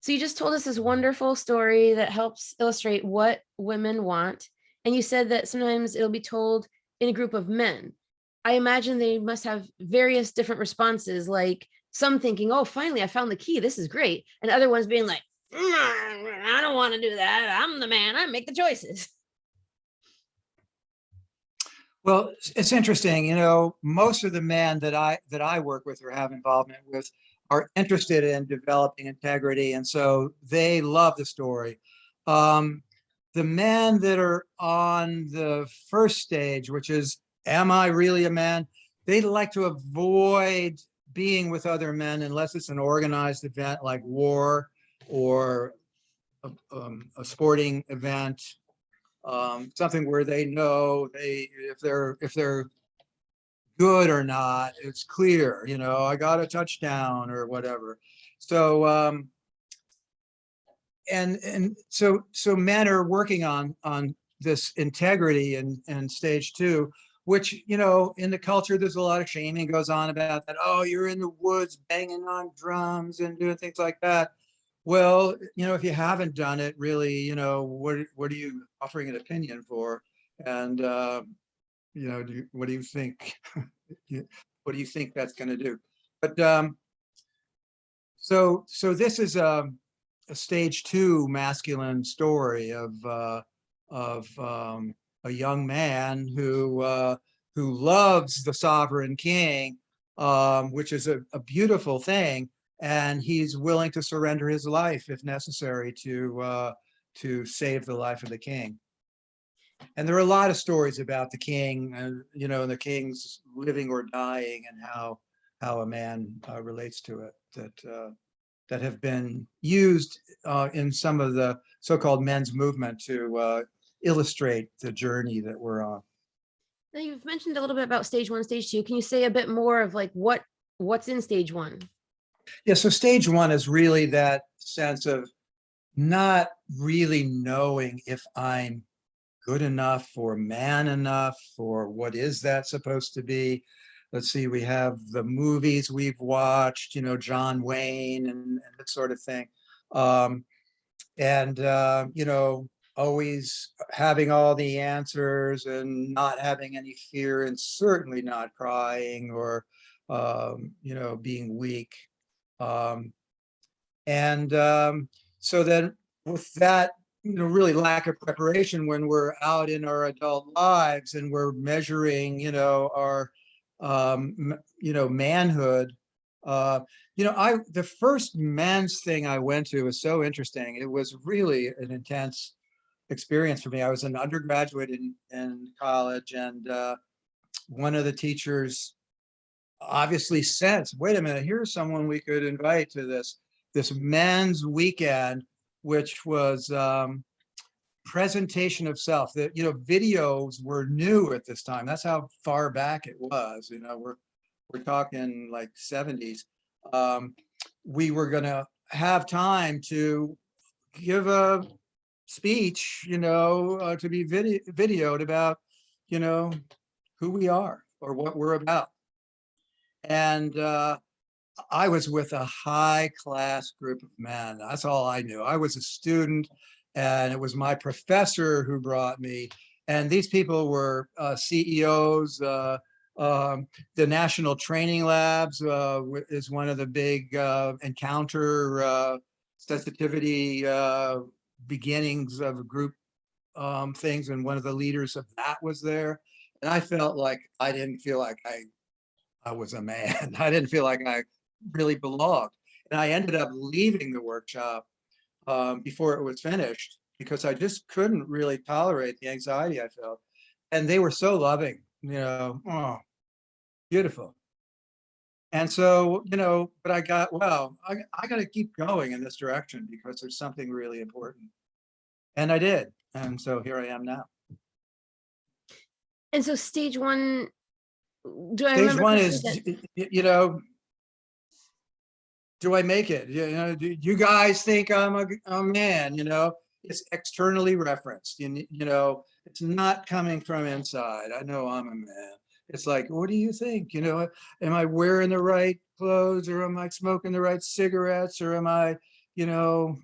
So you just told us this wonderful story that helps illustrate what women want. And you said that sometimes it'll be told in a group of men. I imagine they must have various different responses, like some thinking, oh, finally, I found the key. This is great. And other ones being like, I don't want to do that. I'm the man. I make the choices. Well, it's interesting, most of the men that I work with or have involvement with are interested in developing integrity, and so they love the story. Um, the men that are on the first stage, which is, am I really a man? They like to avoid being with other men unless it's an organized event like war or a sporting event, something where they know if they're good or not, it's clear, I got a touchdown or whatever. So so men are working on this integrity and stage two, which, in the culture, there's a lot of shaming goes on about that. Oh, you're in the woods banging on drums and doing things like that. Well, if you haven't done it really, what are you offering an opinion for? And what do you think? What do you think that's going to do? But so this is a stage two masculine story of a young man who loves the sovereign king, which is a beautiful thing, and he's willing to surrender his life if necessary to save the life of the king. And there are a lot of stories about the king, and the king's living or dying, and how a man relates to it, that have been used in some of the so-called men's movement to illustrate the journey that we're on. Now you've mentioned a little bit about stage one, stage two. Can you say a bit more of like what's in stage one? Yeah, so stage one is really that sense of not really knowing if I'm good enough or man enough, or what is that supposed to be. Let's see, we have the movies we've watched, John Wayne and that sort of thing. And always having all the answers and not having any fear, and certainly not crying or being weak. So then with that, really lack of preparation when we're out in our adult lives and we're measuring, our, manhood. The first men's thing I went to was so interesting. It was really an intense experience for me. I was an undergraduate in college, and one of the teachers obviously sensed, wait a minute, here's someone we could invite to this men's weekend, which was presentation of self. That videos were new at this time. That's how far back it was. We're talking like 70s. We were going to have time to give a speech, to be videoed about, who we are or what we're about. And I was with a high class group of men. That's all I knew. I was a student, and it was my professor who brought me. And these people were CEOs. The National Training Labs is one of the big encounter sensitivity beginnings of group things. And one of the leaders of that was there. And I felt like I didn't feel like I was a man. I didn't feel like I really belonged. And I ended up leaving the workshop before it was finished because I just couldn't really tolerate the anxiety I felt. And they were so loving, oh, beautiful. And so, but I got, I got to keep going in this direction because there's something really important. And I did. And so here I am now. And so stage one, do I Stage remember one correctly is, do I make it? Do you guys think I'm a man? It's externally referenced. It's not coming from inside. I know I'm a man. It's like, what do you think? Am I wearing the right clothes, or am I smoking the right cigarettes, or am I you know,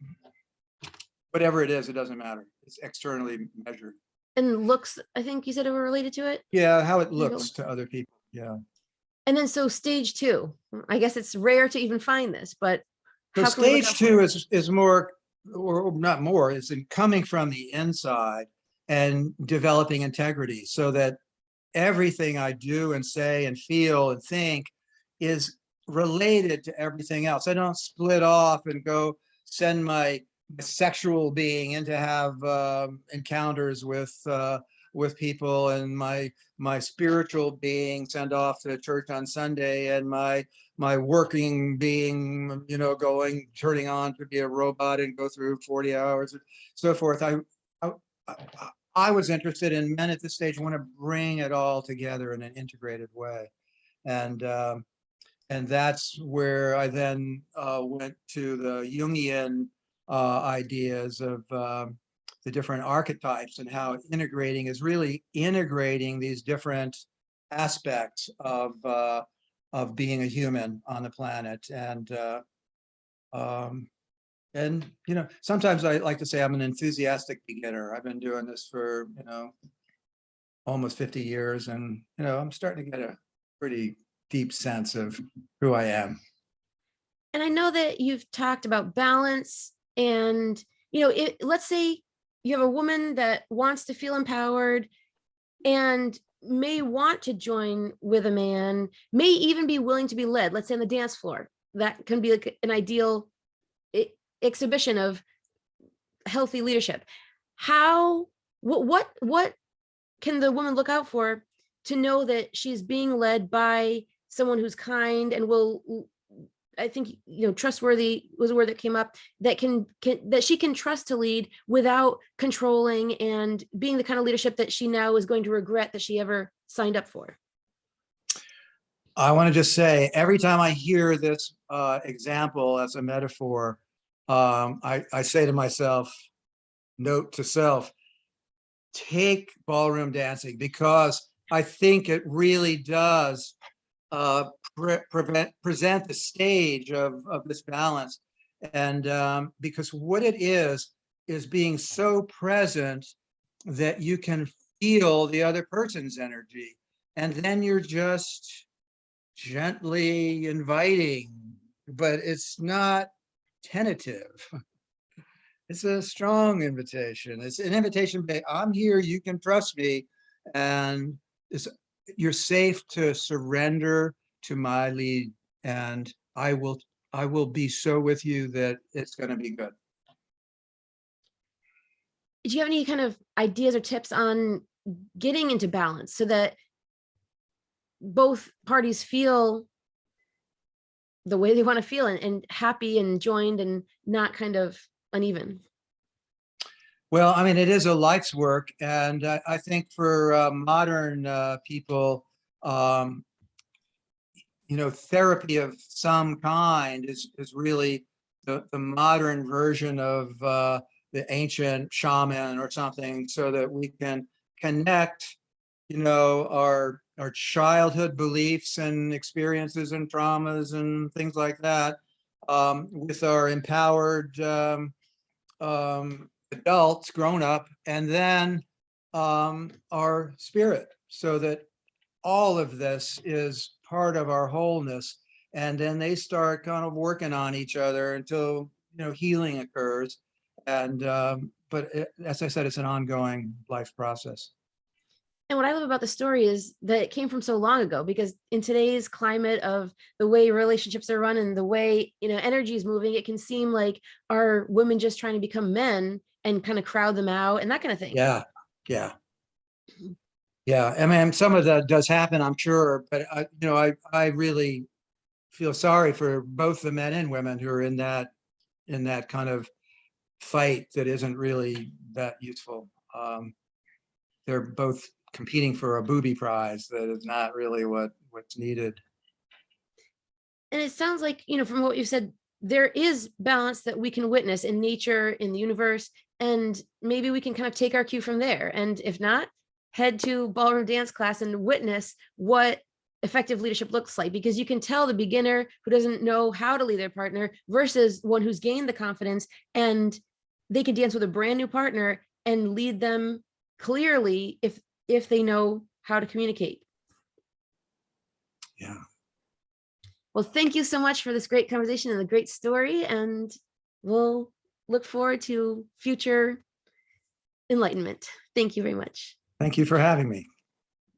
whatever it is, it doesn't matter. It's externally measured. And looks, I think you said it were related to it. Yeah, how it looks to other people. Yeah. And then so stage 2, I guess it's rare to even find this, but So how can we look stage out for two it? is more, or not more, is in coming from the inside and developing integrity so that everything I do and say and feel and think is related to everything else. I don't split off and go send my sexual being in to have encounters with people, and my spiritual being send off to church on Sunday, and my working being, going, turning on to be a robot and go through 40 hours and so forth. I, I was interested in men at this stage want to bring it all together in an integrated way. And that's where I then went to the Jungian ideas of the different archetypes, and how integrating is really integrating these different aspects of being a human on the planet. Um, sometimes I like to say I'm an enthusiastic beginner. I've been doing this for, almost 50 years, and, I'm starting to get a pretty deep sense of who I am. And I know that you've talked about balance and, let's say you have a woman that wants to feel empowered and may want to join with a man, may even be willing to be led, let's say on the dance floor. That can be like an ideal exhibition of healthy leadership. What can the woman look out for to know that she's being led by someone who's kind and will, I think, trustworthy was a word that came up, that can that she can trust to lead without controlling and being the kind of leadership that she now is going to regret that she ever signed up for? I want to just say, every time I hear this example as a metaphor, I say to myself, note to self, take ballroom dancing, because I think it really does present the stage of this balance. And because what it is being so present that you can feel the other person's energy. And then you're just gently inviting, but it's not tentative. It's a strong invitation. It's an invitation. I'm here. You can trust me, and you're safe to surrender to my lead, and I will be so with you that it's going to be good. Do you have any kind of ideas or tips on getting into balance so that both parties feel the way they want to feel and happy and joined and not kind of uneven? Well, I mean, it is a life's work, and I think for modern people, therapy of some kind is really the modern version of the ancient shaman or something, so that we can connect, our childhood beliefs and experiences and traumas and things like that, with our empowered adults, grown up, and then our spirit, so that all of this is part of our wholeness. And then they start kind of working on each other until, healing occurs. And but as I said, it's an ongoing life process. And what I love about the story is that it came from so long ago, because in today's climate of the way relationships are run and the way, energy is moving, it can seem like, are women just trying to become men and kind of crowd them out and that kind of thing? Yeah. I mean, some of that does happen, I'm sure, but I really feel sorry for both the men and women who are in that kind of fight that isn't really that useful. They're both competing for a booby prize that is not really what's needed. And it sounds like, from what you said, there is balance that we can witness in nature, in the universe, and maybe we can kind of take our cue from there. And if not, head to ballroom dance class and witness what effective leadership looks like, because you can tell the beginner who doesn't know how to lead their partner versus one who's gained the confidence, and they can dance with a brand new partner and lead them clearly if they know how to communicate. Yeah. Well, thank you so much for this great conversation and the great story, and we'll look forward to future enlightenment. Thank you very much. Thank you for having me.